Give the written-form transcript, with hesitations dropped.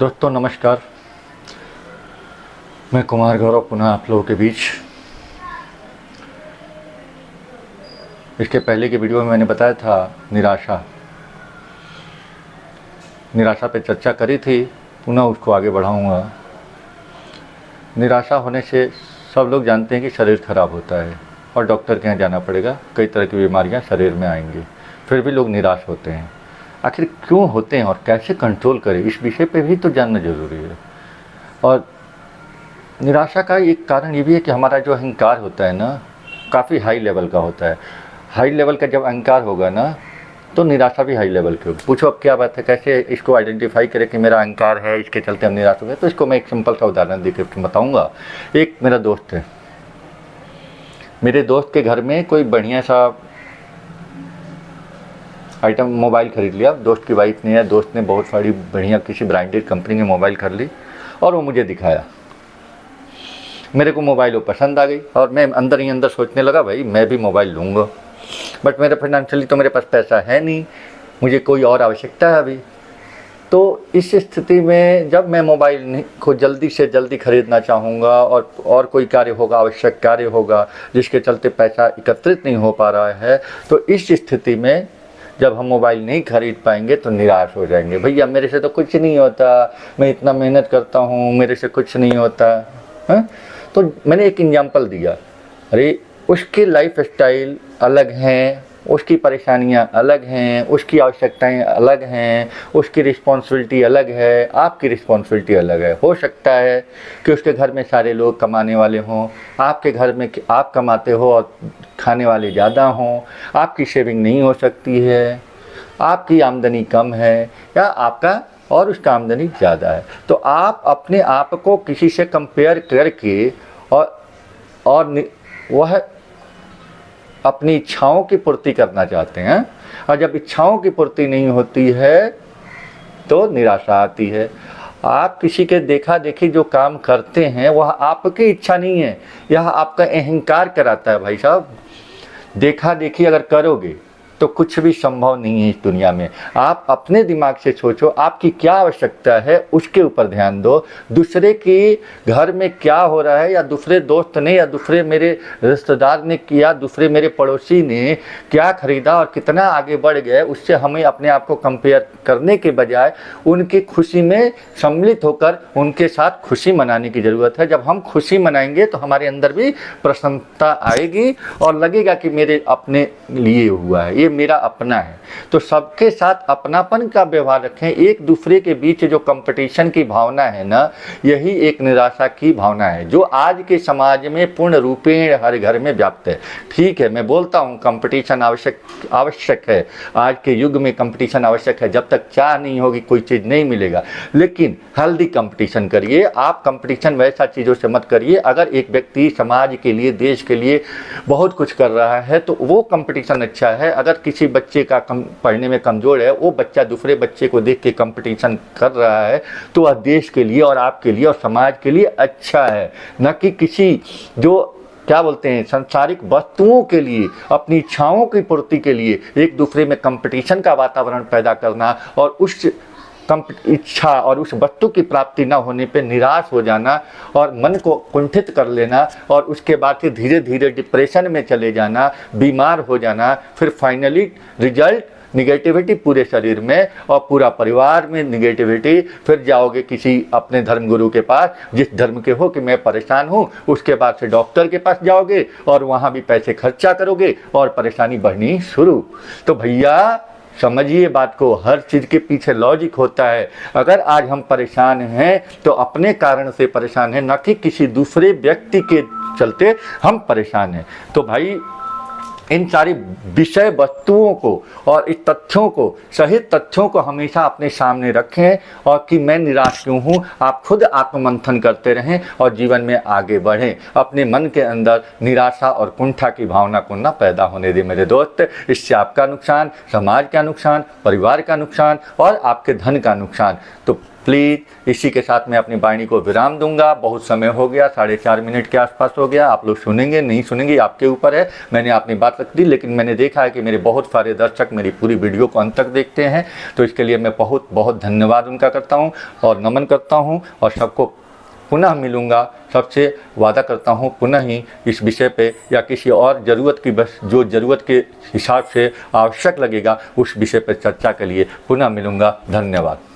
दोस्तों नमस्कार। मैं कुमार गौरव पुनः आप लोगों के बीच। इसके पहले के वीडियो में मैंने बताया था निराशा पे चर्चा करी थी, पुनः उसको आगे बढ़ाऊंगा। निराशा होने से सब लोग जानते हैं कि शरीर खराब होता है और डॉक्टर के यहाँ जाना पड़ेगा, कई तरह की बीमारियां शरीर में आएंगी, फिर भी लोग निराश होते हैं। आखिर क्यों होते हैं और कैसे कंट्रोल करें, इस विषय पे भी तो जानना ज़रूरी है। और निराशा का एक कारण ये भी है कि हमारा जो अहंकार होता है ना, काफ़ी हाई लेवल का होता है। हाई लेवल का जब अहंकार होगा ना, तो निराशा भी हाई लेवल की होगी। पूछो अब क्या बात है, कैसे इसको आइडेंटिफाई करें कि मेरा अहंकार है, इसके चलते हम निराश हो गए। तो इसको मैं एक सिंपल सा उदाहरण देकर बताऊँगा। एक मेरा दोस्त है, मेरे दोस्त के घर में कोई बढ़िया सा आइटम मोबाइल ख़रीद लिया। दोस्त की वाइफ ने या दोस्त ने बहुत सारी बढ़िया किसी ब्रांडेड कंपनी की मोबाइल कर ली और वो मुझे दिखाया। मेरे को मोबाइल वो पसंद आ गई और मैं अंदर ही अंदर सोचने लगा भाई मैं भी मोबाइल लूँगा, बट मेरे फाइनेंशियली तो मेरे पास पैसा है नहीं, मुझे कोई और आवश्यकता है अभी। तो इस स्थिति में जब मैं मोबाइल को जल्दी से जल्दी ख़रीदना चाहूँगा और कोई कार्य होगा, आवश्यक कार्य होगा जिसके चलते पैसा एकत्रित नहीं हो पा रहा है, तो इस स्थिति में जब हम मोबाइल नहीं खरीद पाएंगे तो निराश हो जाएंगे। भैया मेरे से तो कुछ नहीं होता, मैं इतना मेहनत करता हूँ, मेरे से कुछ नहीं होता है। तो मैंने एक एग्जांपल दिया, अरे उसकी लाइफ स्टाइल अलग हैं, उसकी परेशानियाँ अलग हैं, उसकी आवश्यकताएं अलग हैं, उसकी रिस्पॉन्सिबिलिटी अलग है, आपकी रिस्पॉन्सिबिलिटी अलग है। हो सकता है कि उसके घर में सारे लोग कमाने वाले हों, आपके घर में आप कमाते हो और खाने वाले ज़्यादा हों, आपकी सेविंग नहीं हो सकती है, आपकी आमदनी कम है या आपका और उसका आमदनी ज़्यादा है। तो आप अपने आप को किसी से कंपेयर करके और वह अपनी इच्छाओं की पूर्ति करना चाहते हैं, और जब इच्छाओं की पूर्ति नहीं होती है तो निराशा आती है। आप किसी के देखा देखी जो काम करते हैं वह आपकी इच्छा नहीं है, यह आपका अहंकार कराता है। भाई साहब देखा देखी अगर करोगे तो कुछ भी संभव नहीं है इस दुनिया में। आप अपने दिमाग से सोचो, आपकी क्या आवश्यकता है उसके ऊपर ध्यान दो। दूसरे की घर में क्या हो रहा है, या दूसरे दोस्त ने या दूसरे मेरे रिश्तेदार ने किया, दूसरे मेरे पड़ोसी ने क्या खरीदा और कितना आगे बढ़ गए, उससे हमें अपने आप को कंपेयर करने के बजाय उनकी खुशी में सम्मिलित होकर उनके साथ खुशी मनाने की ज़रूरत है। जब हम खुशी मनाएंगे तो हमारे अंदर भी प्रसन्नता आएगी और लगेगा कि मेरे अपने लिए हुआ है, ये मेरा अपना है। तो सबके साथ अपनापन का व्यवहार रखें। एक दूसरे के बीच जो कंपटीशन की भावना है ना, यही एक निराशा की भावना है जो आज के समाज में पूर्ण रूपेण हर घर में व्याप्त है। ठीक है, मैं बोलता हूँ कंपटीशन आवश्यक है, आज के युग में कंपटीशन आवश्यक है। जब तक चाह नहीं होगी कोई चीज़ नहीं मिलेगा, लेकिन हेल्दी कंपटीशन करिए। आप कंपटीशन वैसा चीज़ों से मत करिए। अगर एक व्यक्ति समाज के लिए, देश के लिए बहुत कुछ कर रहा है तो वो कंपटीशन अच्छा है। अगर किसी बच्चे का पढ़ने में कमज़ोर है, वो बच्चा दूसरे बच्चे को देख के कंपटीशन कर रहा है, तो वह देश के लिए और आपके लिए और समाज के लिए अच्छा है, न कि किसी जो क्या बोलते हैं सांसारिक वस्तुओं के लिए, अपनी इच्छाओं की पूर्ति के लिए एक दूसरे में कंपटीशन का वातावरण पैदा करना और उस इच्छा और उस वस्तु की प्राप्ति न होने पे निराश हो जाना और मन को कुंठित कर लेना और उसके बाद फिर धीरे धीरे डिप्रेशन में चले जाना, बीमार हो जाना, फिर फाइनली रिजल्ट निगेटिविटी पूरे शरीर में और पूरा परिवार में निगेटिविटी। फिर जाओगे किसी अपने धर्मगुरु के पास, जिस धर्म के हो कि मैं परेशान हूँ, उसके बाद से डॉक्टर के पास जाओगे और वहाँ भी पैसे खर्चा करोगे और परेशानी बढ़नी शुरू। तो भैया समझिए बात को, हर चीज़ के पीछे लॉजिक होता है। अगर आज हम परेशान हैं तो अपने कारण से परेशान हैं, न कि किसी दूसरे व्यक्ति के चलते हम परेशान हैं। तो भाई इन सारी विषय वस्तुओं को और इस तथ्यों को, सही तथ्यों को हमेशा अपने सामने रखें और कि मैं निराश क्यों हूँ। आप खुद आत्ममंथन करते रहें और जीवन में आगे बढ़ें। अपने मन के अंदर निराशा और कुंठा की भावना को न पैदा होने दें मेरे दोस्त। इससे आपका नुकसान, समाज का नुकसान, परिवार का नुकसान और आपके धन का नुकसान। तो प्लीज़ इसी के साथ मैं अपनी वाणी को विराम दूंगा। बहुत समय हो गया, 4.5 मिनट के आसपास हो गया। आप लोग सुनेंगे नहीं सुनेंगे आपके ऊपर है। मैंने अपनी बात रख दी, लेकिन मैंने देखा है कि मेरे बहुत सारे दर्शक मेरी पूरी वीडियो को अंत तक देखते हैं, तो इसके लिए मैं बहुत बहुत धन्यवाद उनका करता हूँ और नमन करता हूँ। और सबको पुनः मिलूँगा, सबसे वादा करता हूँ पुनः ही इस विषय पे या किसी और ज़रूरत की, बस जो ज़रूरत के हिसाब से आवश्यक लगेगा उस विषय पर चर्चा के लिए पुनः मिलूँगा। धन्यवाद।